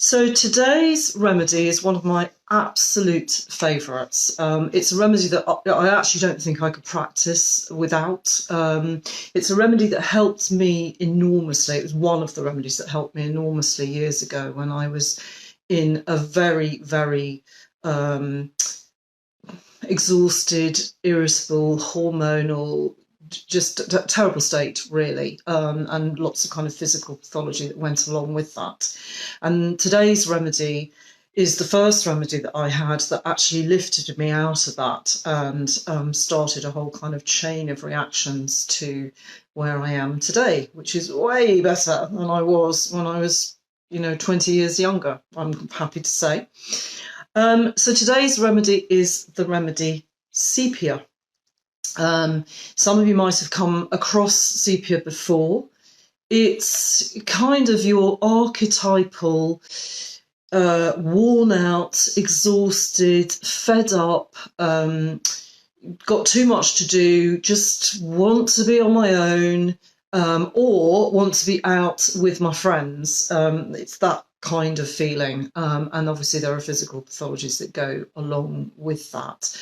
So today's remedy is one of my absolute favourites. It's a remedy that I actually don't think I could practice without. It's a remedy that helped me enormously. It was one of the remedies that helped me enormously years ago when I was in a very, very exhausted, irritable, hormonal, just a terrible state, really, and lots of kind of physical pathology that went along with that. And today's remedy is the first remedy that I had that actually lifted me out of that and started a whole kind of chain of reactions to where I am today, which is way better than I was when I was, 20 years younger, I'm happy to say. So today's remedy is the remedy Sepia. Some of you might have come across Sepia before. It's kind of your archetypal, worn out, exhausted, fed up, got too much to do, just want to be on my own, or want to be out with my friends. It's that kind of feeling. And obviously there are physical pathologies that go along with that.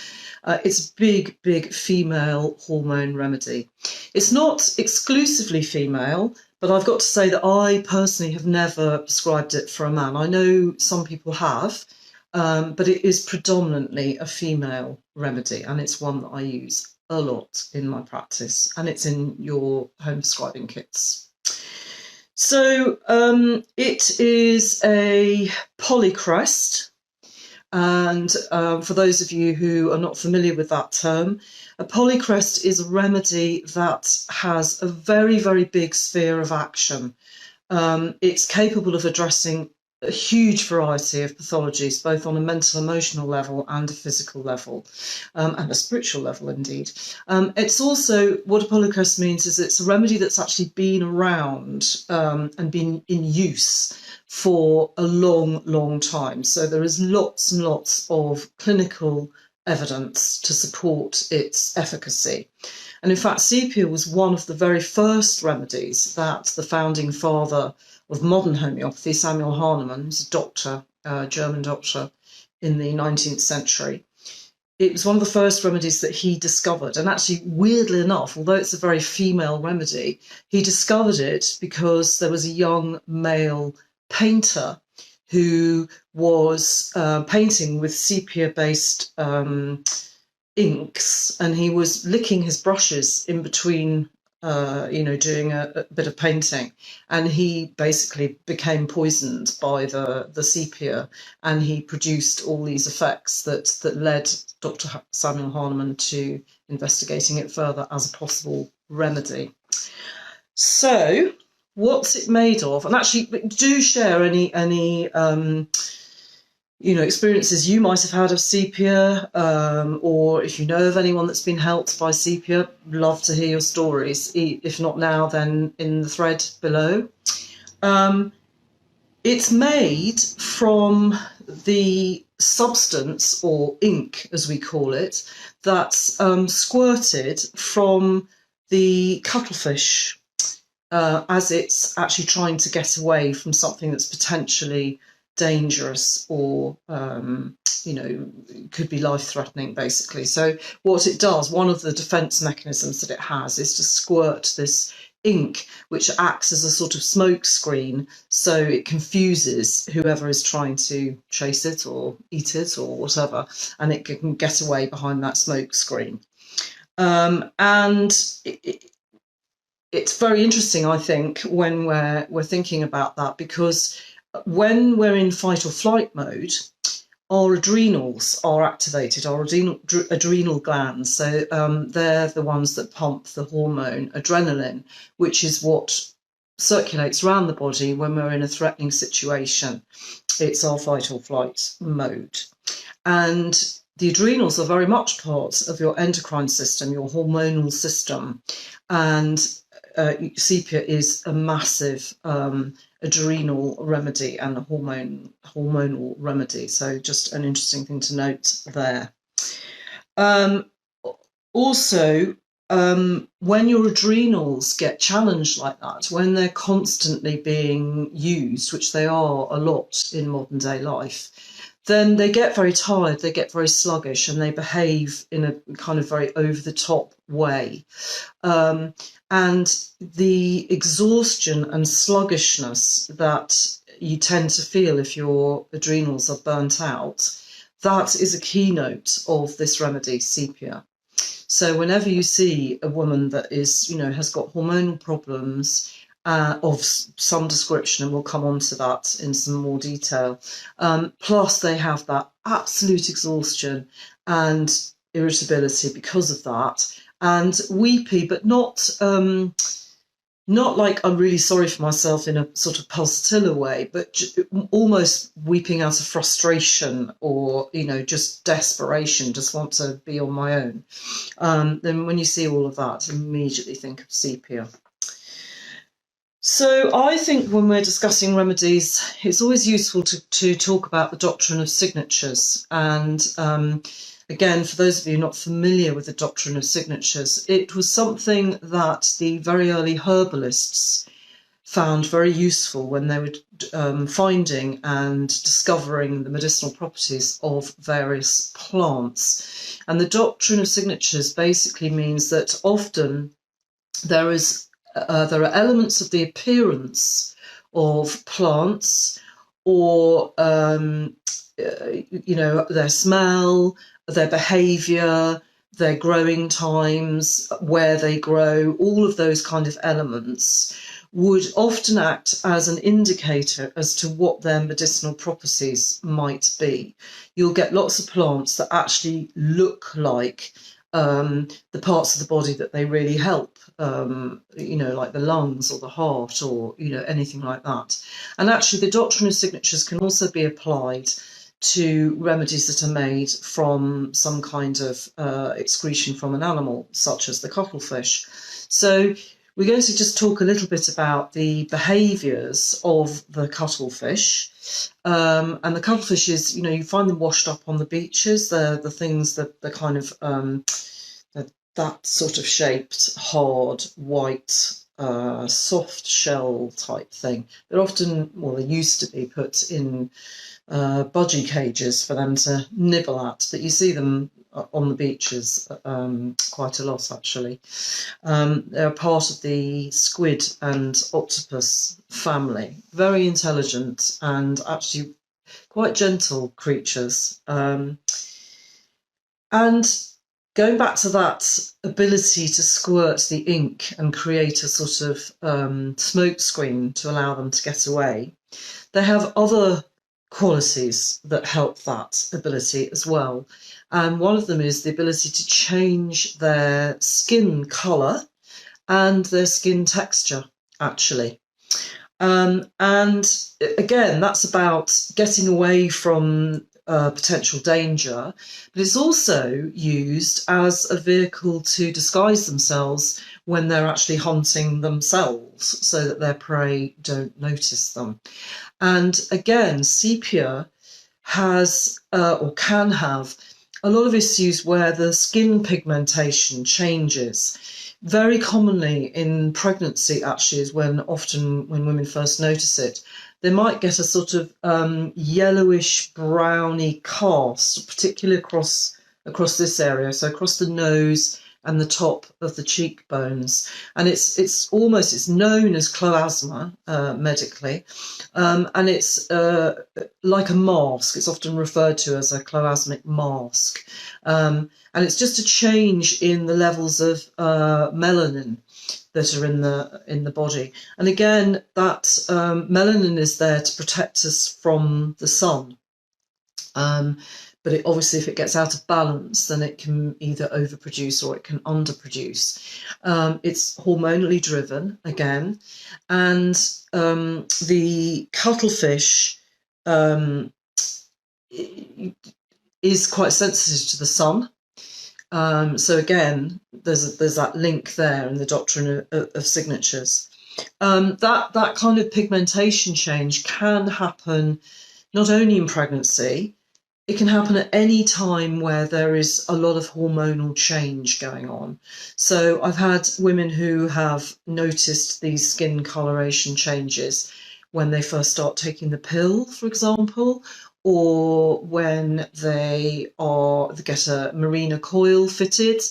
It's a big, big female hormone remedy. It's not exclusively female, but I've got to say that I personally have never prescribed it for a man. I know some people have, but it is predominantly a female remedy, and it's one that I use a lot in my practice, and it's in your home prescribing kits. So it is a polycrest. And for those of you who are not familiar with that term, a polycrest is a remedy that has a very, very big sphere of action. It's capable of addressing a huge variety of pathologies, both on a mental, emotional level and a physical level, and a spiritual level indeed. It's also, what a polycrest means is it's a remedy that's actually been around and been in use for a long, long time. So there is lots and lots of clinical evidence to support its efficacy. And in fact, Sepia was one of the very first remedies that the founding father of modern homeopathy, Samuel Hahnemann, who's a doctor, German doctor in the 19th century, it was one of the first remedies that he discovered. And actually, weirdly enough, although it's a very female remedy, he discovered it because there was a young male painter who was painting with sepia-based inks, and he was licking his brushes in between, doing a bit of painting, and he basically became poisoned by the sepia, and he produced all these effects that led Dr. Samuel Hahnemann to investigating it further as a possible remedy. So, what's it made of? And actually, do share any experiences you might have had of sepia, or if you know of anyone that's been helped by sepia, love to hear your stories. If not now, then in the thread below. It's made from the substance, or ink as we call it, that's squirted from the cuttlefish as it's actually trying to get away from something that's potentially dangerous or, could be life-threatening, basically. So what it does, one of the defence mechanisms that it has is to squirt this ink, which acts as a sort of smoke screen, so it confuses whoever is trying to chase it or eat it or whatever, and it can get away behind that smoke screen. And it's very interesting, I think, when we're thinking about that, because when we're in fight or flight mode, our adrenals are activated, our adrenal glands. So they're the ones that pump the hormone adrenaline, which is what circulates around the body when we're in a threatening situation. It's our fight or flight mode. And the adrenals are very much part of your endocrine system, your hormonal system. And sepia is a massive adrenal remedy and a hormonal remedy. So just an interesting thing to note there. Also, when your adrenals get challenged like that, when they're constantly being used, which they are a lot in modern day life, then they get very tired, they get very sluggish, and they behave in a kind of very over the top way. And the exhaustion and sluggishness that you tend to feel if your adrenals are burnt out, that is a keynote of this remedy, Sepia. So whenever you see a woman that is, has got hormonal problems of some description, and we'll come on to that in some more detail, plus they have that absolute exhaustion and irritability because of that, and weepy, but not like I'm really sorry for myself in a sort of pulsatilla way, but almost weeping out of frustration or, just desperation, just want to be on my own. Then when you see all of that, immediately think of Sepia. So I think when we're discussing remedies, it's always useful to talk about the doctrine of signatures. And again, for those of you not familiar with the doctrine of signatures, it was something that the very early herbalists found very useful when they were finding and discovering the medicinal properties of various plants. And the doctrine of signatures basically means that often there are elements of the appearance of plants or, their smell, their behaviour, their growing times, where they grow, all of those kind of elements would often act as an indicator as to what their medicinal properties might be. You'll get lots of plants that actually look like the parts of the body that they really help, like the lungs or the heart or, anything like that. And actually the doctrine of signatures can also be applied to remedies that are made from some kind of excretion from an animal, such as the cuttlefish. So we're going to just talk a little bit about the behaviours of the cuttlefish. And the cuttlefish is, you find them washed up on the beaches. They're the things that they're kind of that sort of shaped, hard, white, soft shell type thing. They're often, they used to be put in budgie cages for them to nibble at, but you see them on the beaches quite a lot, actually. They're part of the squid and octopus family. Very intelligent and actually quite gentle creatures. And going back to that ability to squirt the ink and create a sort of smoke screen to allow them to get away, they have other qualities that help that ability as well. And one of them is the ability to change their skin colour and their skin texture, actually. And again, that's about getting away from potential danger, but it's also used as a vehicle to disguise themselves when they're actually hunting themselves so that their prey don't notice them. And again, sepia has or can have a lot of issues where the skin pigmentation changes. Very commonly in pregnancy, actually, is when women first notice it, they might get a sort of yellowish browny cast, particularly across this area, so across the nose and the top of the cheekbones. And it's known as cloasma medically, and it's like a mask. It's often referred to as a cloasmic mask, and it's just a change in the levels of melanin that are in the body. And again, that melanin is there to protect us from the sun. But obviously, if it gets out of balance, then it can either overproduce or it can underproduce. It's hormonally driven, again, and the cuttlefish is quite sensitive to the sun. So again, there's that link there in the doctrine of signatures. That kind of pigmentation change can happen not only in pregnancy, it can happen at any time where there is a lot of hormonal change going on. So I've had women who have noticed these skin coloration changes when they first start taking the pill, for example, or when they get a Mirena coil fitted,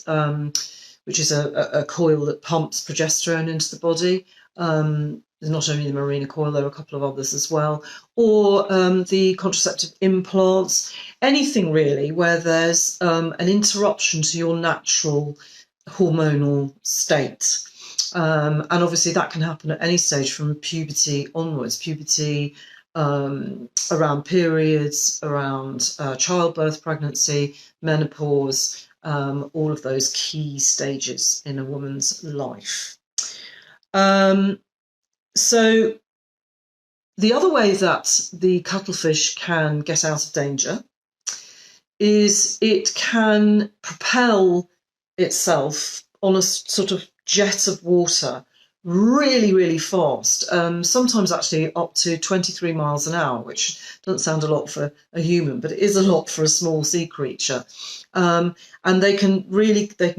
which is a coil that pumps progesterone into the body. There's not only the Mirena coil, there are a couple of others as well, or the contraceptive implants, anything really where there's an interruption to your natural hormonal state. And obviously that can happen at any stage from puberty onwards. Puberty, around periods, around childbirth, pregnancy, menopause, all of those key stages in a woman's life. So the other way that the cuttlefish can get out of danger is it can propel itself on a sort of jet of water really, really fast, sometimes actually up to 23 miles an hour, which doesn't sound a lot for a human, but it is a lot for a small sea creature. And they can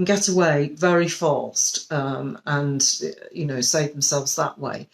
get away very fast, and save themselves that way.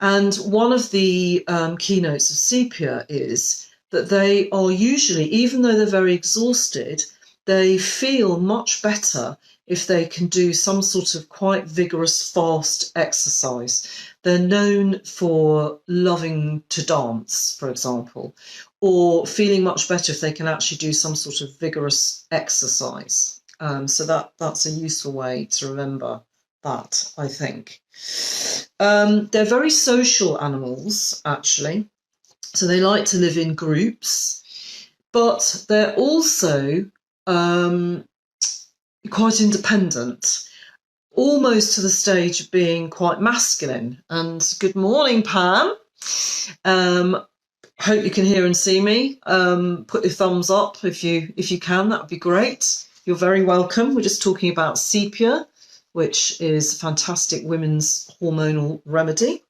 And one of the keynotes of Sepia is that they are usually, even though they're very exhausted, they feel much better if they can do some sort of quite vigorous, fast exercise. They're known for loving to dance, for example, or feeling much better if they can actually do some sort of vigorous exercise. So that's a useful way to remember that, I think. They're very social animals, actually. So they like to live in groups, but they're also quite independent, almost to the stage of being quite masculine. And good morning, Pam. Hope you can hear and see me. Put your thumbs up if you can. That would be great. You're very welcome. We're just talking about Sepia, which is a fantastic women's hormonal remedy.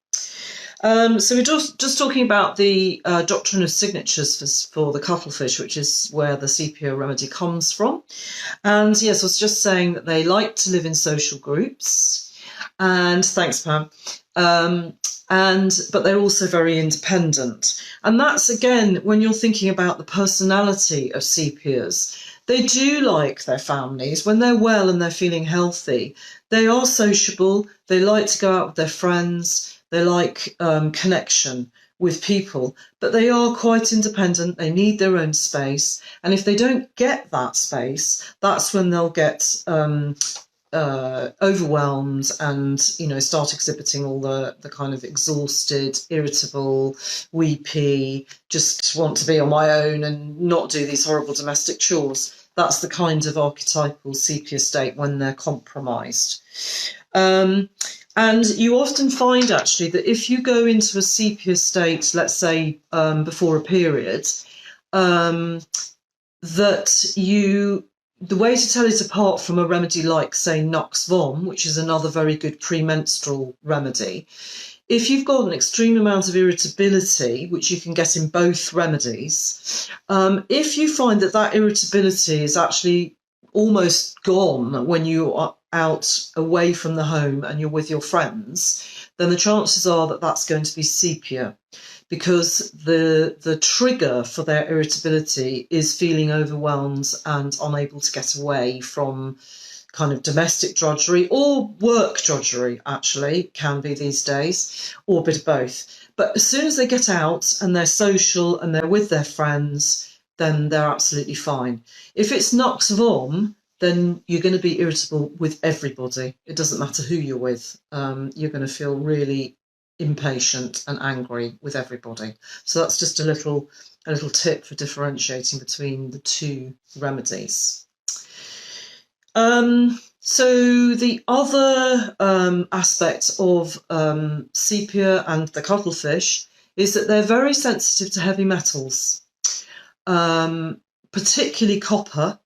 So we're just talking about the doctrine of signatures for the cuttlefish, which is where the Sepia remedy comes from. And yes, I was just saying that they like to live in social groups. And thanks, Pam. But they're also very independent. And that's, again, when you're thinking about the personality of sepias, they do like their families. When they're well and they're feeling healthy, they are sociable. They like to go out with their friends. They like connection with people, but they are quite independent. They need their own space. And if they don't get that space, that's when they'll get overwhelmed and, start exhibiting all the kind of exhausted, irritable, weepy, just want to be on my own and not do these horrible domestic chores. That's the kind of archetypal sepia state when they're compromised. And you often find, actually, that if you go into a sepia state, let's say before a period, the way to tell it apart from a remedy like, say, Nux Vom, which is another very good premenstrual remedy, if you've got an extreme amount of irritability, which you can get in both remedies, if you find that irritability is actually almost gone when you are out away from the home and you're with your friends, then the chances are that that's going to be sepia, because the trigger for their irritability is feeling overwhelmed and unable to get away from kind of domestic drudgery, or work drudgery, actually, can be these days, or a bit of both. But as soon as they get out and they're social and they're with their friends, then they're absolutely fine. If it's Nux Vom, then you're going to be irritable with everybody. It doesn't matter who you're with. You're going to feel really impatient and angry with everybody. So that's just a little tip for differentiating between the two remedies. So the other aspect of sepia and the cuttlefish is that they're very sensitive to heavy metals, particularly copper.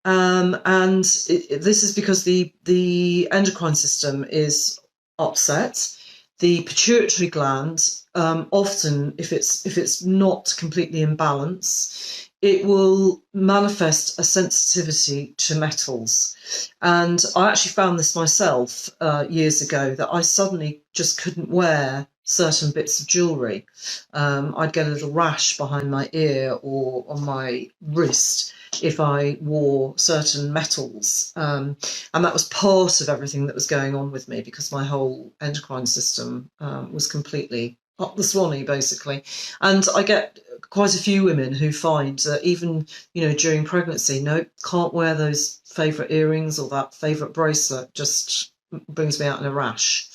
And this is because the endocrine system is upset. the pituitary gland, often if it's not completely in balance, it will manifest a sensitivity to metals. And I actually found this myself years ago, that I suddenly just couldn't wear certain bits of jewellery. I'd get a little rash behind my ear or on my wrist if I wore certain metals. And that was part of everything that was going on with me, because my whole endocrine system was completely up the swanny, basically. And I get quite a few women who find that even, during pregnancy, no, can't wear those favourite earrings or that favourite bracelet, just brings me out in a rash.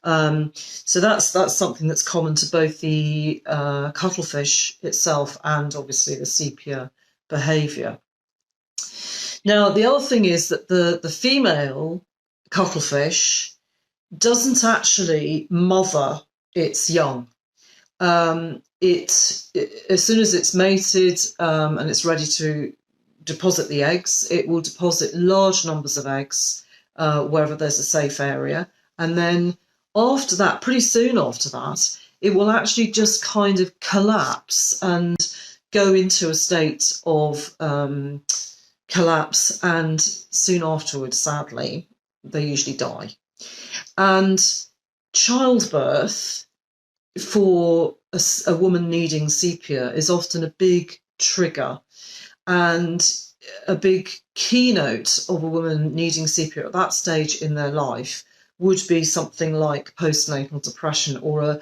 So that's something that's common to both the cuttlefish itself and obviously the sepia behaviour. Now, the other thing is that the female cuttlefish doesn't actually mother its young. As soon as it's mated and it's ready to deposit the eggs, it will deposit large numbers of eggs wherever there's a safe area. And then after that, pretty soon after that, it will actually just kind of collapse and go into a state of collapse. And soon afterwards, sadly, they usually die. And childbirth for a woman needing sepia is often a big trigger, and a big keynote of a woman needing sepia at that stage in their life would be something like postnatal depression or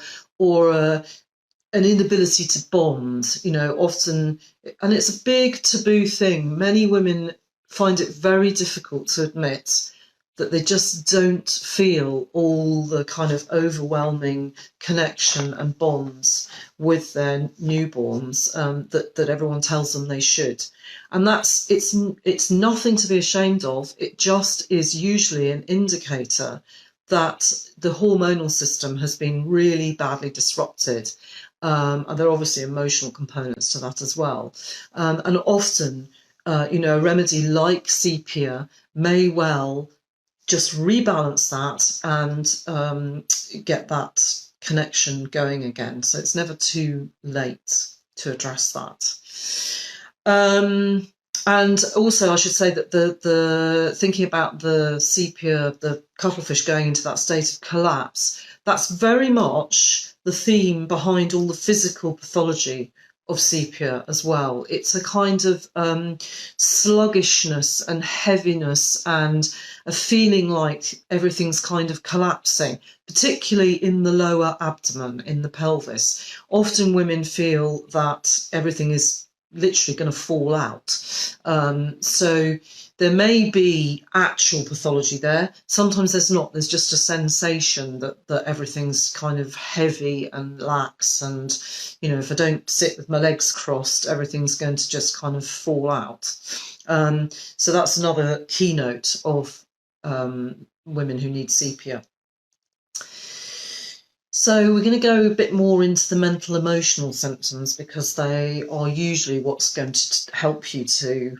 an inability to bond, often. And it's a big taboo thing. Many women find it very difficult to admit that they just don't feel all the kind of overwhelming connection and bonds with their newborns that everyone tells them they should. And it's nothing to be ashamed of. It just is usually an indicator that the hormonal system has been really badly disrupted. And there are obviously emotional components to that as well. And often, a remedy like sepia may well just rebalance that and get that connection going again. So it's never too late to address that. And also, I should say that the thinking about the sepia, the cuttlefish going into that state of collapse, that's very much the theme behind all the physical pathology of sepia as well. It's a kind of sluggishness and heaviness and a feeling like everything's kind of collapsing, particularly in the lower abdomen, in the pelvis. Often women feel that everything is literally going to fall out. So there may be actual pathology there. Sometimes there's not. There's just a sensation that everything's kind of heavy and lax. And, if I don't sit with my legs crossed, everything's going to just kind of fall out. So that's another keynote of women who need sepia. So we're going to go a bit more into the mental emotional symptoms, because they are usually what's going to help you to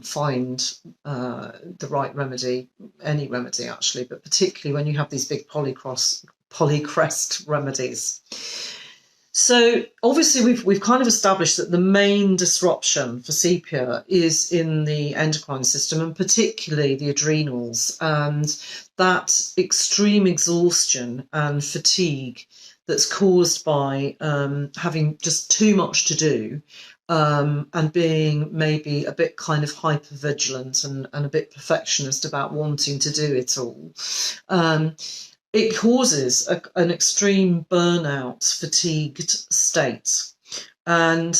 find the right remedy, any remedy actually, but particularly when you have these big polycrest remedies. So obviously we've kind of established that the main disruption for sepia is in the endocrine system, and particularly the adrenals, and that extreme exhaustion and fatigue that's caused by having just too much to do, and being maybe a bit kind of hypervigilant and a bit perfectionist about wanting to do it all. It causes an extreme burnout, fatigued state. And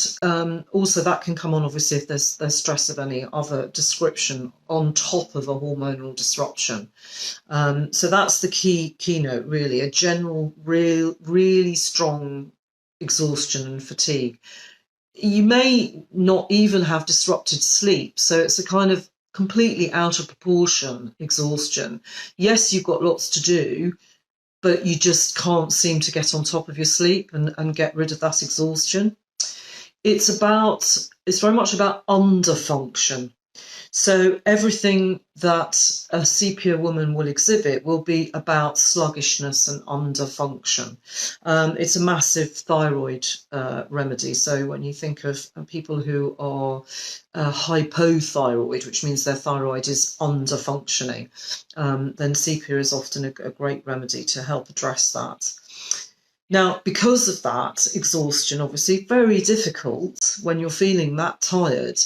also that can come on, obviously, if there's stress of any other description on top of a hormonal disruption. So that's the keynote, really, a general, really strong exhaustion and fatigue. You may not even have disrupted sleep. So it's a kind of completely out of proportion exhaustion. Yes, you've got lots to do, but you just can't seem to get on top of your sleep and get rid of that exhaustion. It's very much about underfunction. So everything that a sepia woman will exhibit will be about sluggishness and underfunction. It's a massive thyroid remedy. So when you think of people who are hypothyroid, which means their thyroid is underfunctioning, then sepia is often a great remedy to help address that. Now, because of that exhaustion, obviously, very difficult when you're feeling that tired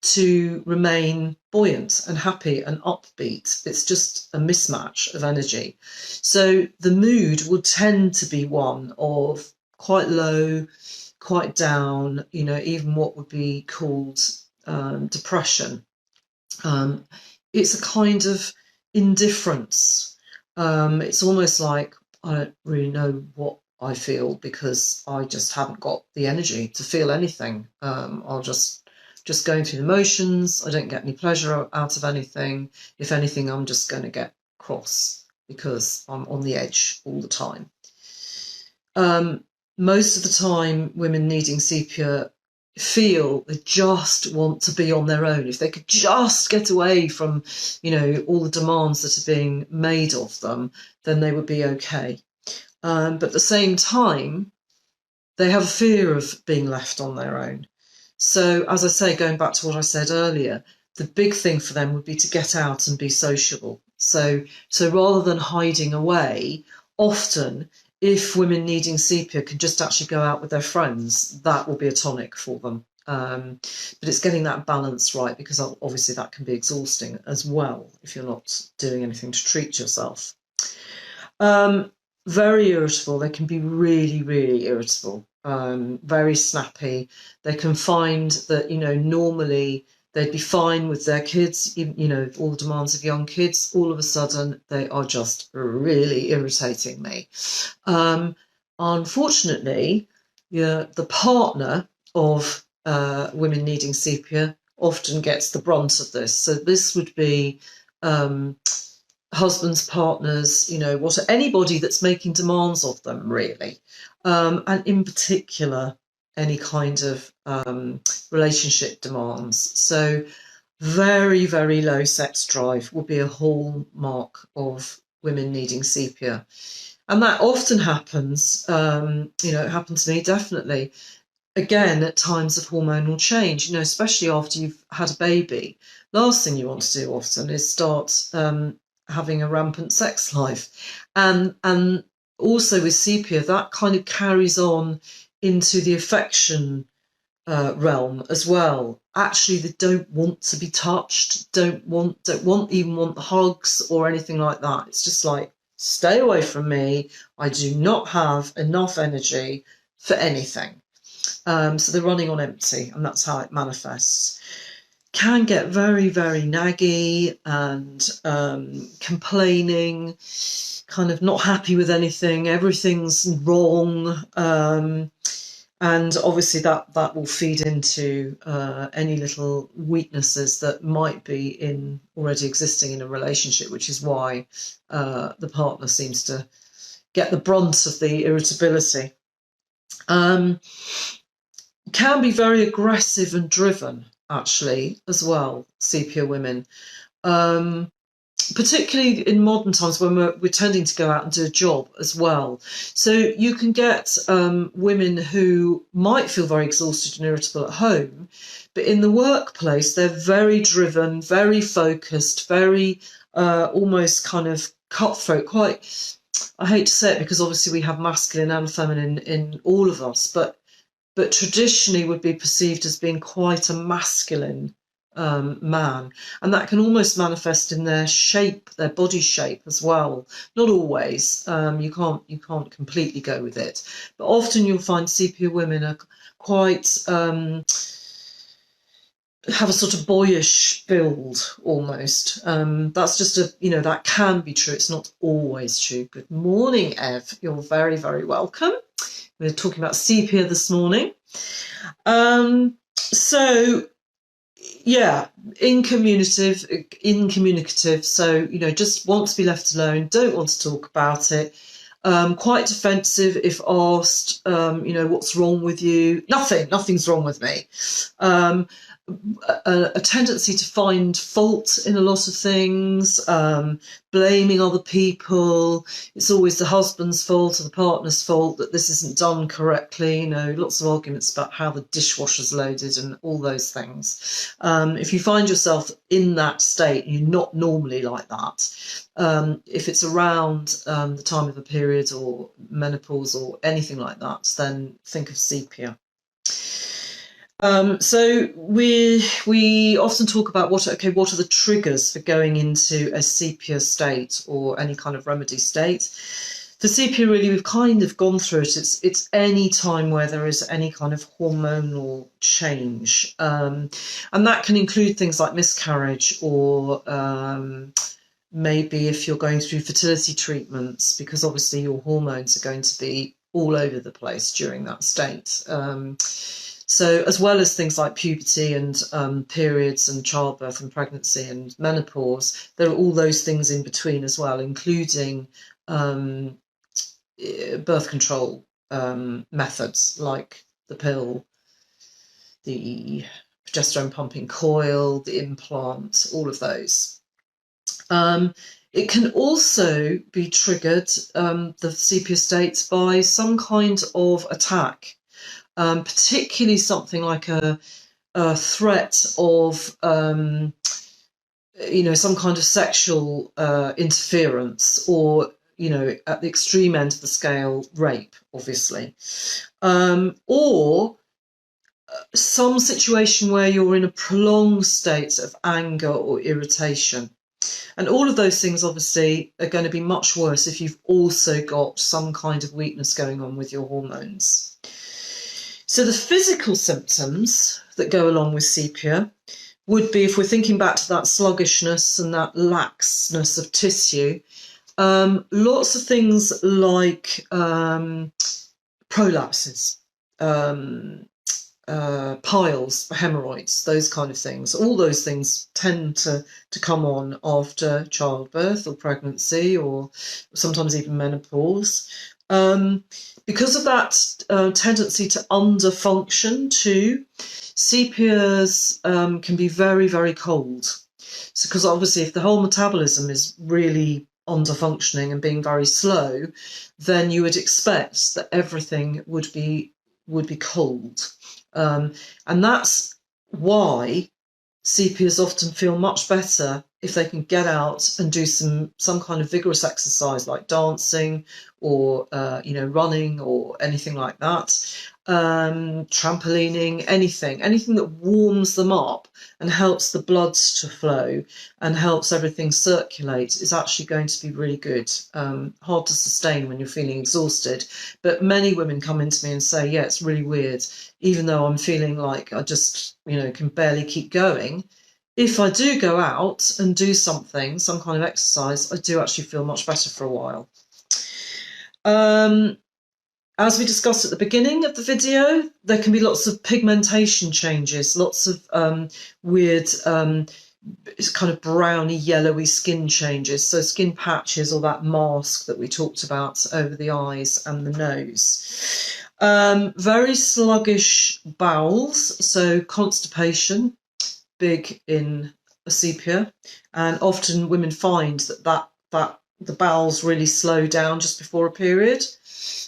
to remain buoyant and happy and upbeat. It's just a mismatch of energy. So the mood would tend to be one of quite low, quite down, even what would be called depression. It's a kind of indifference. It's almost like I don't really know what I feel because I just haven't got the energy to feel anything. I'll just going through the motions. I don't get any pleasure out of anything. If anything, I'm just going to get cross because I'm on the edge all the time. Most of the time, women needing sepia feel they just want to be on their own. If they could just get away from, all the demands that are being made of them, then they would be okay. But at the same time, they have a fear of being left on their own. So, as I say, going back to what I said earlier, the big thing for them would be to get out and be sociable. So rather than hiding away, often if women needing sepia can just actually go out with their friends, that will be a tonic for them. But it's getting that balance right, because obviously that can be exhausting as well if you're not doing anything to treat yourself. Very irritable. They can be really, really irritable. Very snappy. They can find that, normally they'd be fine with their kids, all the demands of young kids. All of a sudden, they are just really irritating me. Unfortunately, the partner of women needing sepia often gets the brunt of this. So this would be husbands, partners, anybody that's making demands of them, really. And in particular, any kind of relationship demands. So very, very low sex drive will be a hallmark of women needing sepia. And that often happens, it happened to me, definitely, again, at times of hormonal change, especially after you've had a baby. Last thing you want to do often is start having a rampant sex life. And also with sepia, that kind of carries on into the affection realm as well. Actually, they don't want to be touched, don't even want the hugs or anything like that. It's just like, stay away from me. I do not have enough energy for anything. So they're running on empty, and that's how it manifests. Can get very, very naggy and complaining, kind of not happy with anything, everything's wrong. And obviously that will feed into any little weaknesses that might be already existing in a relationship, which is why the partner seems to get the brunt of the irritability. Can be very aggressive and driven, actually, as well, sepia women. Particularly in modern times when we're tending to go out and do a job as well. So you can get women who might feel very exhausted and irritable at home, but in the workplace, they're very driven, very focused, very almost kind of cutthroat, quite, I hate to say it because obviously we have masculine and feminine in all of us, but traditionally would be perceived as being quite a masculine man, and that can almost manifest in their shape, their body shape as well. Not always. You can't completely go with it, but often you'll find sepia women are quite have a sort of boyish build almost. That's just that can be true. It's not always true. Good morning, Ev. You're very, very welcome. We're talking about sepia this morning. So yeah, incommunicative. So, just want to be left alone, don't want to talk about it. Quite defensive if asked, what's wrong with you? Nothing's wrong with me. a tendency to find fault in a lot of things, blaming other people. It's always the husband's fault or the partner's fault that this isn't done correctly. You know, lots of arguments about how the dishwasher's loaded and all those things. If you find yourself in that state, you're not normally like that. If it's around the time of a period or menopause or anything like that, then think of sepia. So we often talk about what are the triggers for going into a sepia state or any kind of remedy state. For sepia, really, we've kind of gone through it. It's any time where there is any kind of hormonal change, and that can include things like miscarriage or maybe if you're going through fertility treatments, because obviously your hormones are going to be all over the place during that state. So as well as things like puberty and periods and childbirth and pregnancy and menopause, there are all those things in between as well, including birth control methods like the pill, the progesterone pumping coil, the implant, all of those. It can also be triggered, the sepia states, by some kind of attack. Particularly something like a threat of, some kind of sexual interference, or, at the extreme end of the scale, rape, obviously, or some situation where you're in a prolonged state of anger or irritation. And all of those things obviously are going to be much worse if you've also got some kind of weakness going on with your hormones. So the physical symptoms that go along with sepia would be, if we're thinking back to that sluggishness and that laxness of tissue, lots of things like prolapses, piles, hemorrhoids, those kind of things. All those things tend to come on after childbirth or pregnancy, or sometimes even menopause. Because of that tendency to underfunction too, sepias can be very, very cold. So, because obviously if the whole metabolism is really underfunctioning and being very slow, then you would expect that everything would be cold. And that's why sepias often feel much better if they can get out and do some kind of vigorous exercise like dancing or running or anything like that, trampolining, anything that warms them up and helps the blood to flow and helps everything circulate is actually going to be really good. Hard to sustain when you're feeling exhausted, but many women come into me and say, yeah, it's really weird, even though I'm feeling like I just can barely keep going. If I do go out and do some kind of exercise, I do actually feel much better for a while. As we discussed at the beginning of the video, there can be lots of pigmentation changes, lots of weird kind of browny, yellowy skin changes. So skin patches, or that mask that we talked about over the eyes and the nose. Very sluggish bowels, so constipation, big in a sepia, and often women find that the bowels really slow down just before a period.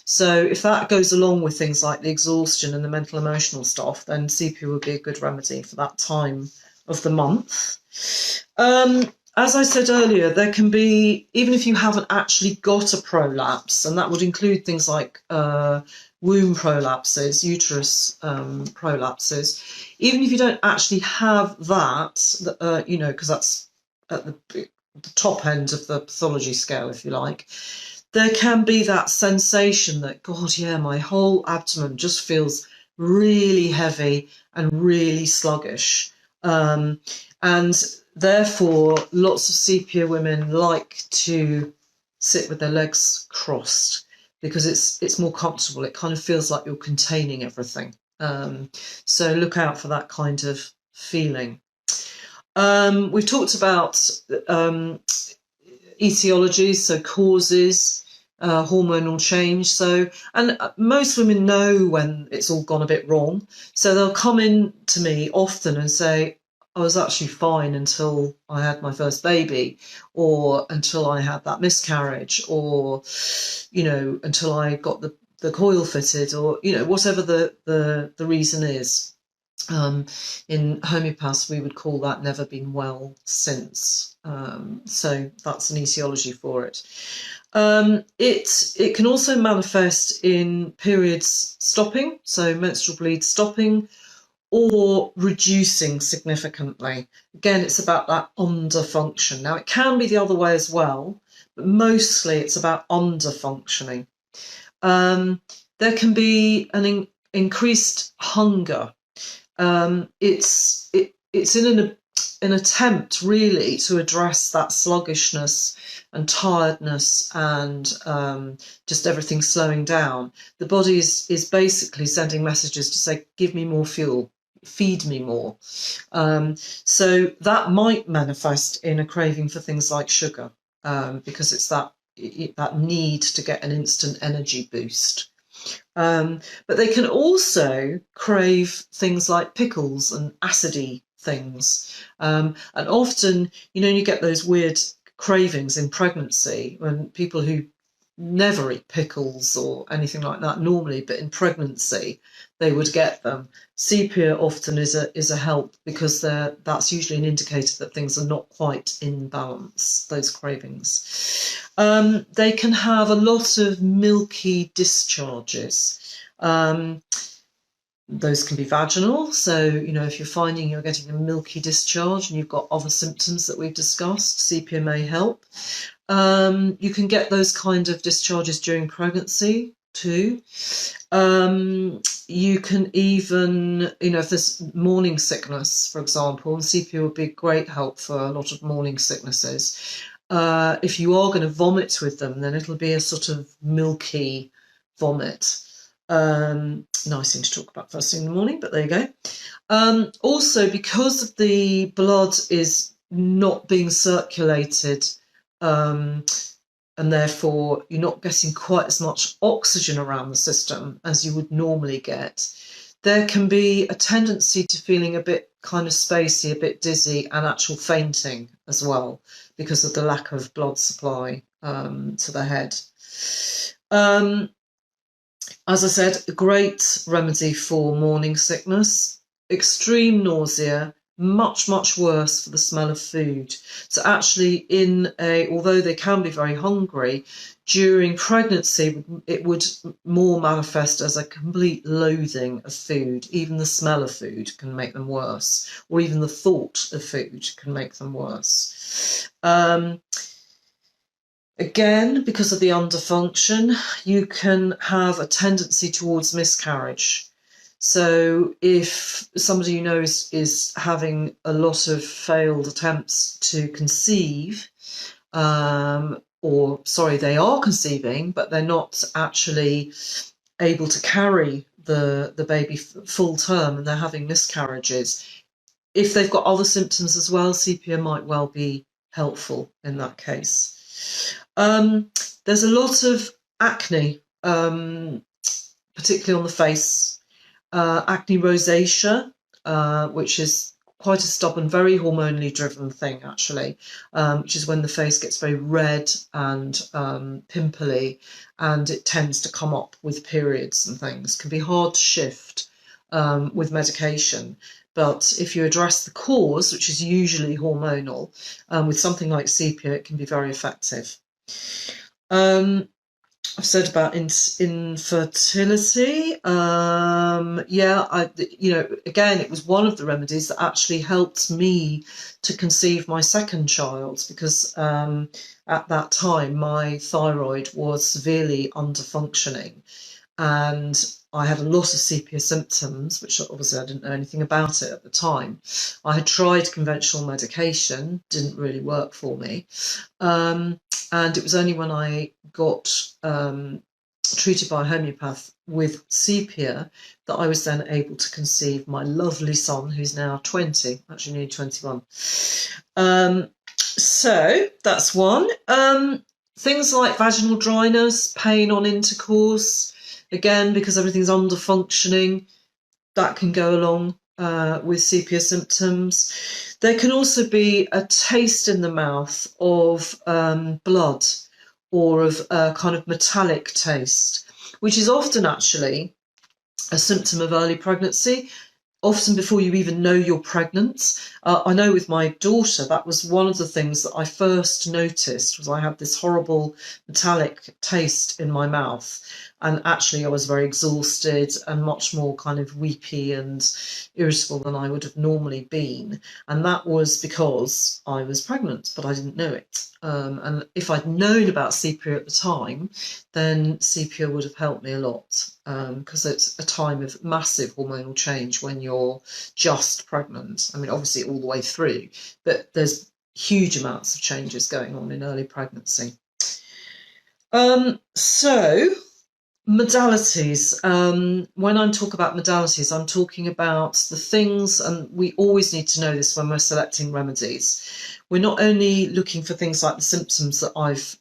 So if that goes along with things like the exhaustion and the mental emotional stuff, then sepia would be a good remedy for that time of the month. As I said earlier, there can be, even if you haven't actually got a prolapse, and that would include things like womb prolapses, uterus prolapses, even if you don't actually have that, because that's at the top end of the pathology scale, if you like, there can be that sensation that, God, yeah, my whole abdomen just feels really heavy and really sluggish. And therefore, lots of sepia women like to sit with their legs crossed because it's more comfortable. It kind of feels like you're containing everything. So look out for that kind of feeling. We've talked about etiologies, so causes. hormonal change. So, and most women know when it's all gone a bit wrong. So they'll come in to me often and say, I was actually fine until I had my first baby, or until I had that miscarriage, or, you know, until I got the coil fitted, or, you know, whatever the reason is. In homeopathy, we would call that never been well since. So that's an etiology for it. It can also manifest in periods stopping, so menstrual bleeds stopping, or reducing significantly. Again, it's about that underfunction. Now, it can be the other way as well, but mostly it's about underfunctioning. There can be an increased hunger. It's in an attempt really to address that sluggishness and tiredness and just everything slowing down. The body is basically sending messages to say, give me more fuel, feed me more. So that might manifest in a craving for things like sugar, because it's that need to get an instant energy boost. But they can also crave things like pickles and acidy things. And often, you know, you get those weird cravings in pregnancy when people who never eat pickles or anything like that normally, but in pregnancy they would get them. Sepia often is a help, because that's usually an indicator that things are not quite in balance, those cravings. They can have a lot of milky discharges. Those can be vaginal. So, you know, if you're finding you're getting a milky discharge and you've got other symptoms that we've discussed, sepia may help. You can get those kind of discharges during pregnancy too. You can even, you know, if there's morning sickness, for example, and sepia would be a great help for a lot of morning sicknesses. If you are going to vomit with them, then it'll be a sort of milky vomit. Nice thing to talk about first thing in the morning, but there you go. Also, because the blood is not being circulated, and therefore you're not getting quite as much oxygen around the system as you would normally get, there can be a tendency to feeling a bit kind of spacey, a bit dizzy, and actual fainting as well, because of the lack of blood supply to the head. As I said, a great remedy for morning sickness. Extreme nausea, much, much worse for the smell of food. So actually, although they can be very hungry, during pregnancy, it would more manifest as a complete loathing of food. Even the smell of food can make them worse, or even the thought of food can make them worse. Again, because of the underfunction, you can have a tendency towards miscarriage. So if somebody you know is having a lot of failed attempts to conceive, they are conceiving, but they're not actually able to carry the baby full term, and they're having miscarriages, if they've got other symptoms as well, sepia might well be helpful in that case. There's a lot of acne, particularly on the face, acne rosacea, which is quite a stubborn, very hormonally driven thing, actually, which is when the face gets very red and pimply, and it tends to come up with periods and things. It can be hard to shift with medication. But if you address the cause, which is usually hormonal, with something like sepia, it can be very effective. I've said about infertility. Again, it was one of the remedies that actually helped me to conceive my second child, because at that time my thyroid was severely underfunctioning, and I had a lot of sepia symptoms, which obviously I didn't know anything about it at the time. I had tried conventional medication, didn't really work for me. And it was only when I got treated by a homeopath with sepia that I was then able to conceive my lovely son, who's now 20, actually nearly 21. So that's one. Things like vaginal dryness, pain on intercourse, again, because everything's under functioning, that can go along with sepia symptoms. There can also be a taste in the mouth of blood, or of a kind of metallic taste, which is often actually a symptom of early pregnancy, often before you even know you're pregnant. I know with my daughter, that was one of the things that I first noticed, was I had this horrible metallic taste in my mouth. And actually I was very exhausted and much more kind of weepy and irritable than I would have normally been. And that was because I was pregnant, but I didn't know it. And if I'd known about sepia at the time, then sepia would have helped me a lot, because it's a time of massive hormonal change when you're just pregnant. I mean, obviously all the way through, but there's huge amounts of changes going on in early pregnancy. So modalities. When I talk about modalities, I'm talking about the things, and we always need to know this when we're selecting remedies. We're not only looking for things like the symptoms that I've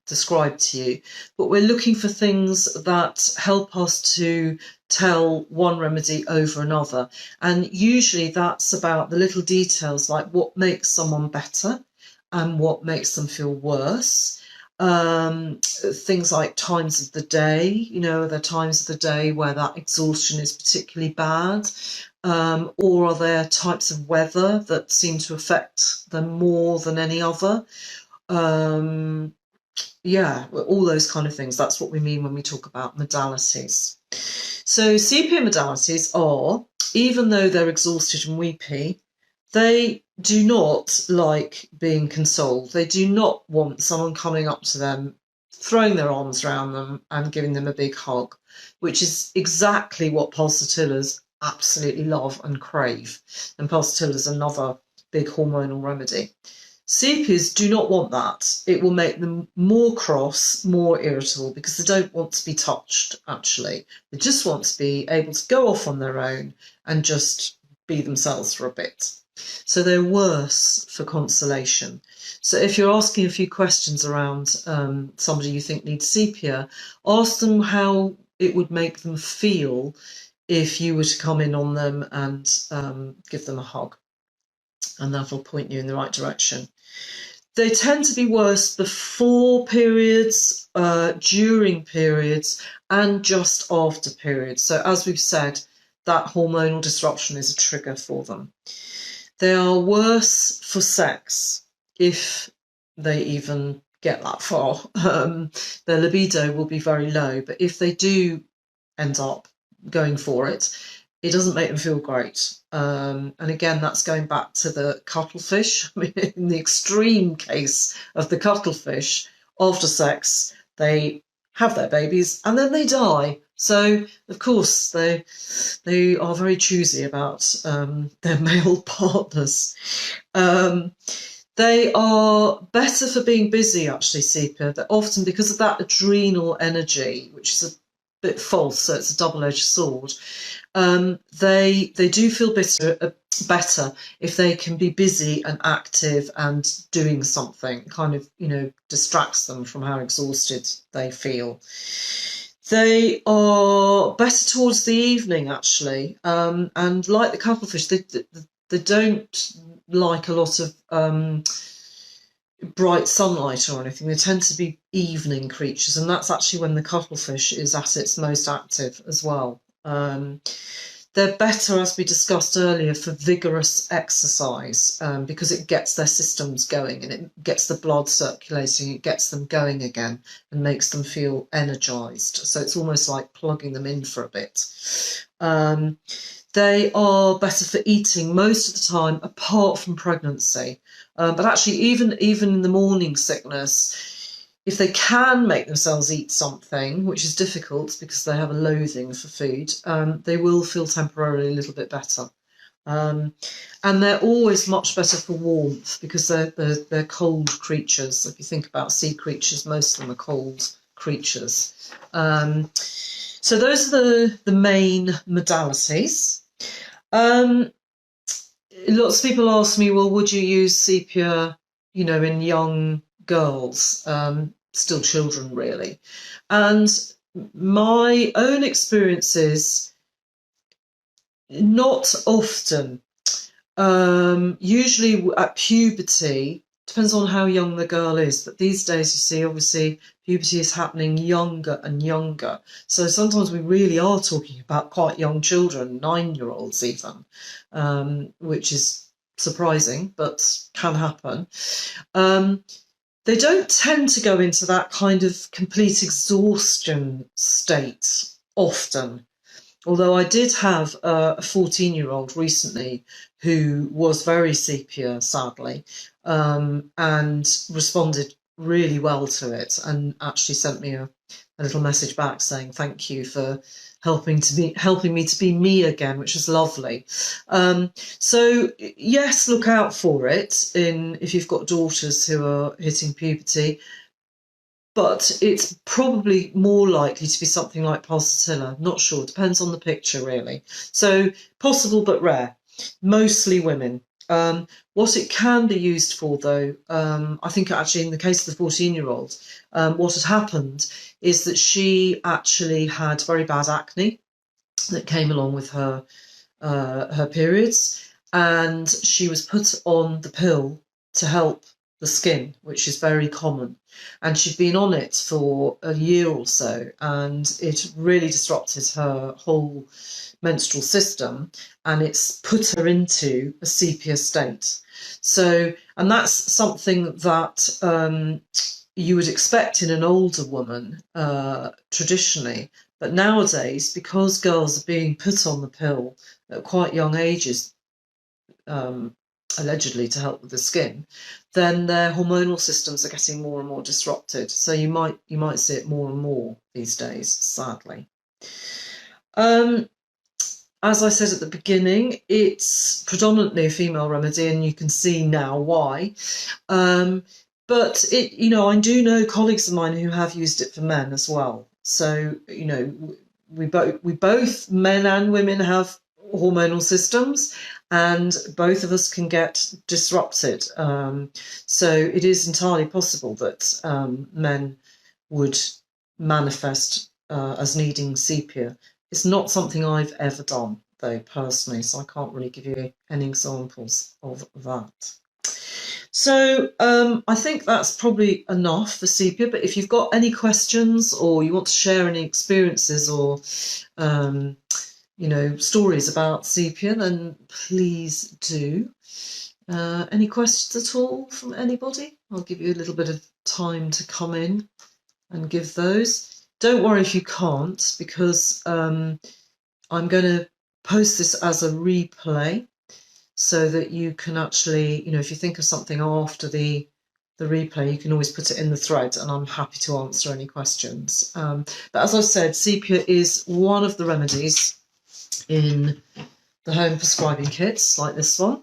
described to you, but we're looking for things that help us to tell one remedy over another. And usually that's about the little details, like what makes someone better and what makes them feel worse. Things like times of the day, you know, are there times of the day where that exhaustion is particularly bad? Or are there types of weather that seem to affect them more than any other? Yeah, all those kind of things. That's what we mean when we talk about modalities. So sepia modalities are, even though they're exhausted and weepy, they do not like being consoled. They do not want someone coming up to them, throwing their arms around them and giving them a big hug, which is exactly what pulsatillas absolutely love and crave. And pulsatilla is another big hormonal remedy. Sepias do not want that. It will make them more cross, more irritable, because they don't want to be touched, actually. They just want to be able to go off on their own and just be themselves for a bit. So they're worse for consolation. So if you're asking a few questions around somebody you think needs sepia, ask them how it would make them feel if you were to come in on them and give them a hug. And that'll point you in the right direction. They tend to be worse before periods, during periods, and just after periods. So as we've said, that hormonal disruption is a trigger for them. They are worse for sex, if they even get that far. Their libido will be very low, but if they do end up going for it, it doesn't make them feel great. And again, that's going back to the cuttlefish. I mean, in the extreme case of the cuttlefish, after sex, they have their babies and then they die. So, of course, they are very choosy about their male partners. They are better for being busy, actually, sepia. They're often, because of that adrenal energy, which is a bit false, so it's a double-edged sword, they do feel better if they can be busy and active and doing something, kind of, you know, distracts them from how exhausted they feel. They are better towards the evening, actually, and like the cuttlefish, they don't like a lot of bright sunlight or anything. They tend to be evening creatures, and that's actually when the cuttlefish is at its most active as well. They're better, as we discussed earlier, for vigorous exercise, because it gets their systems going and it gets the blood circulating, it gets them going again and makes them feel energised. So it's almost like plugging them in for a bit. They are better for eating most of the time, apart from pregnancy. But actually, even in the morning sickness, if they can make themselves eat something, which is difficult because they have a loathing for food, they will feel temporarily a little bit better. And they're always much better for warmth because they're cold creatures. If you think about sea creatures, most of them are cold creatures. So those are the main modalities. Lots of people ask me, well, would you use sepia, you know, in young girls? still children, really. And my own experiences, not often. Usually at puberty, depends on how young the girl is, but these days, you see, obviously, puberty is happening younger and younger. So sometimes we really are talking about quite young children, 9-year-olds even, which is surprising, but can happen. They don't tend to go into that kind of complete exhaustion state often. Although I did have a 14-year-old recently who was very sepia, sadly, and responded really well to it, and actually sent me a little message back saying thank you for helping me to be me again, which is lovely. So yes, look out for it if you've got daughters who are hitting puberty. But it's probably more likely to be something like pulsatilla. Not sure. Depends on the picture, really. So possible but rare. Mostly women. What it can be used for, though, I think actually in the case of the 14-year-old, what had happened is that she actually had very bad acne that came along with her periods, and she was put on the pill to help the skin, which is very common. And she'd been on it for a year or so, and it really disrupted her whole menstrual system, and it's put her into a sepia state. So, and that's something that you would expect in an older woman traditionally. But nowadays, because girls are being put on the pill at quite young ages, allegedly to help with the skin, then their hormonal systems are getting more and more disrupted. So you might see it more and more these days, sadly. As I said at the beginning, it's predominantly a female remedy, and you can see now why. But I do know colleagues of mine who have used it for men as well. So we both men and women have hormonal systems, and both of us can get disrupted. So it is entirely possible that men would manifest as needing sepia. It's not something I've ever done, though, personally, so I can't really give you any examples of that. So I think that's probably enough for sepia, but if you've got any questions or you want to share any experiences or stories about sepia, then please do. Any questions at all from anybody? I'll give you a little bit of time to come in and give those. Don't worry if you can't, because I'm going to post this as a replay so that you can actually, if you think of something after the replay, you can always put it in the thread, and I'm happy to answer any questions. But as I've said, sepia is one of the remedies in the home prescribing kits like this one,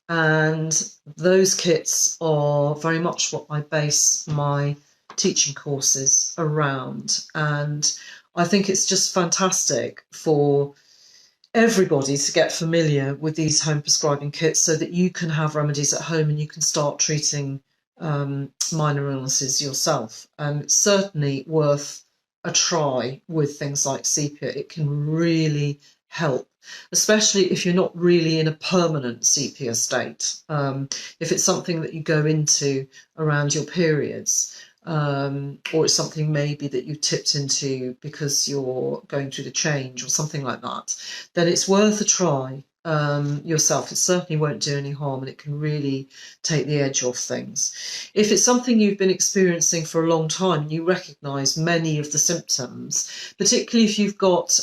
and those kits are very much what I base my teaching courses around, and I think it's just fantastic for everybody to get familiar with these home prescribing kits so that you can have remedies at home and you can start treating minor illnesses yourself. And it's certainly worth a try with things like sepia. It can really help, especially if you're not really in a permanent sepia state. If it's something that you go into around your periods, or it's something maybe that you tipped into because you're going through the change or something like that, then it's worth a try yourself. It certainly won't do any harm, and it can really take the edge off things. If it's something you've been experiencing for a long time and you recognise many of the symptoms, particularly if you've got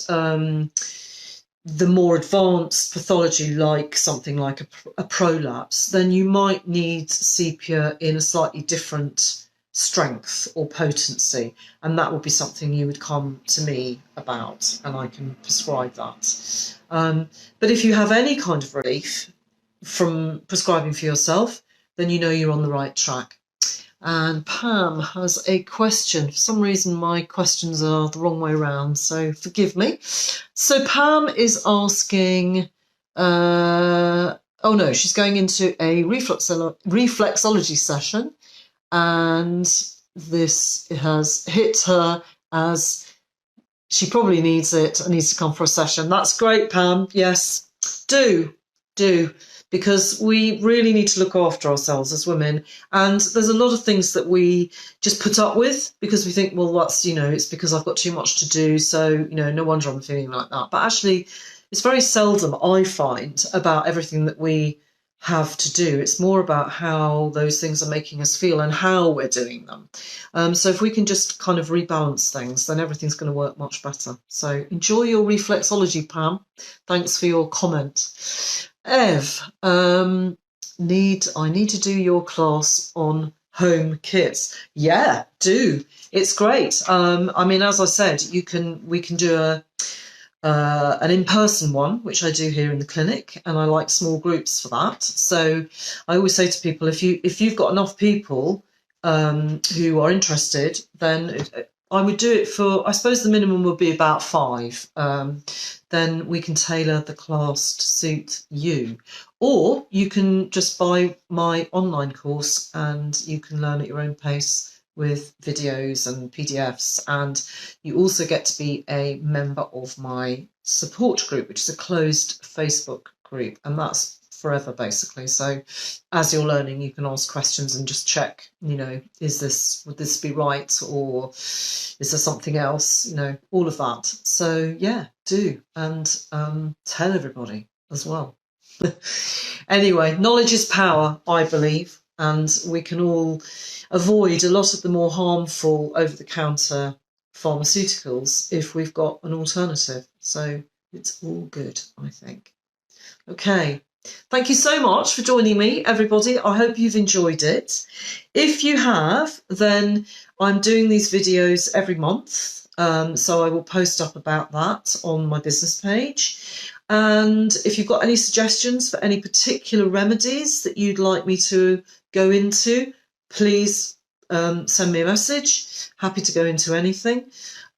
the more advanced pathology, like something like a prolapse, then you might need sepia in a slightly different strength or potency, and that would be something you would come to me about, and I can prescribe that. But if you have any kind of relief from prescribing for yourself, then you know you're on the right track. And Pam has a question. For some reason, my questions are the wrong way around, so forgive me. So Pam is asking, she's going into a reflexology session, and this has hit her as she probably needs it and needs to come for a session. That's great, Pam. Yes, do, because we really need to look after ourselves as women. And there's a lot of things that we just put up with because we think, well, that's, it's because I've got too much to do. So, no wonder I'm feeling like that. But actually, it's very seldom, I find, about everything that we have to do. It's more about how those things are making us feel and how we're doing them. So if we can just kind of rebalance things, then everything's going to work much better. So enjoy your reflexology, Pam. Thanks for your comment. Ev, I need to do your class on home kits. Yeah, do. It's great. As I said, we can do an in-person one, which I do here in the clinic, and I like small groups for that. So I always say to people, if you've got enough people who are interested, then I would do it for, I suppose the minimum would be about 5. Then we can tailor the class to suit you. Or you can just buy my online course and you can learn at your own pace with videos and PDFs. And you also get to be a member of my support group, which is a closed Facebook group. And that's forever, basically. So as you're learning, you can ask questions and just check, would this be right? Or is there something else? All of that. So yeah, do. And tell everybody as well. Anyway, knowledge is power, I believe. And we can all avoid a lot of the more harmful over-the-counter pharmaceuticals if we've got an alternative. So it's all good, I think. Okay. Thank you so much for joining me, everybody. I hope you've enjoyed it. If you have, then I'm doing these videos every month. So I will post up about that on my business page. And if you've got any suggestions for any particular remedies that you'd like me to go into, please send me a message. Happy to go into anything.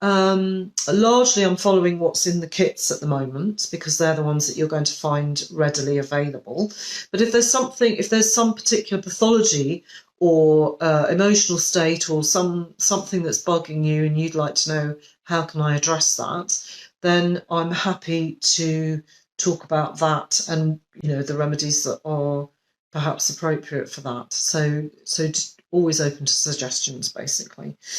Largely I'm following what's in the kits at the moment because they're the ones that you're going to find readily available. But if there's some particular pathology or emotional state or something that's bugging you and you'd like to know how can I address that, then I'm happy to talk about that and the remedies that are perhaps appropriate for that. So always open to suggestions, basically.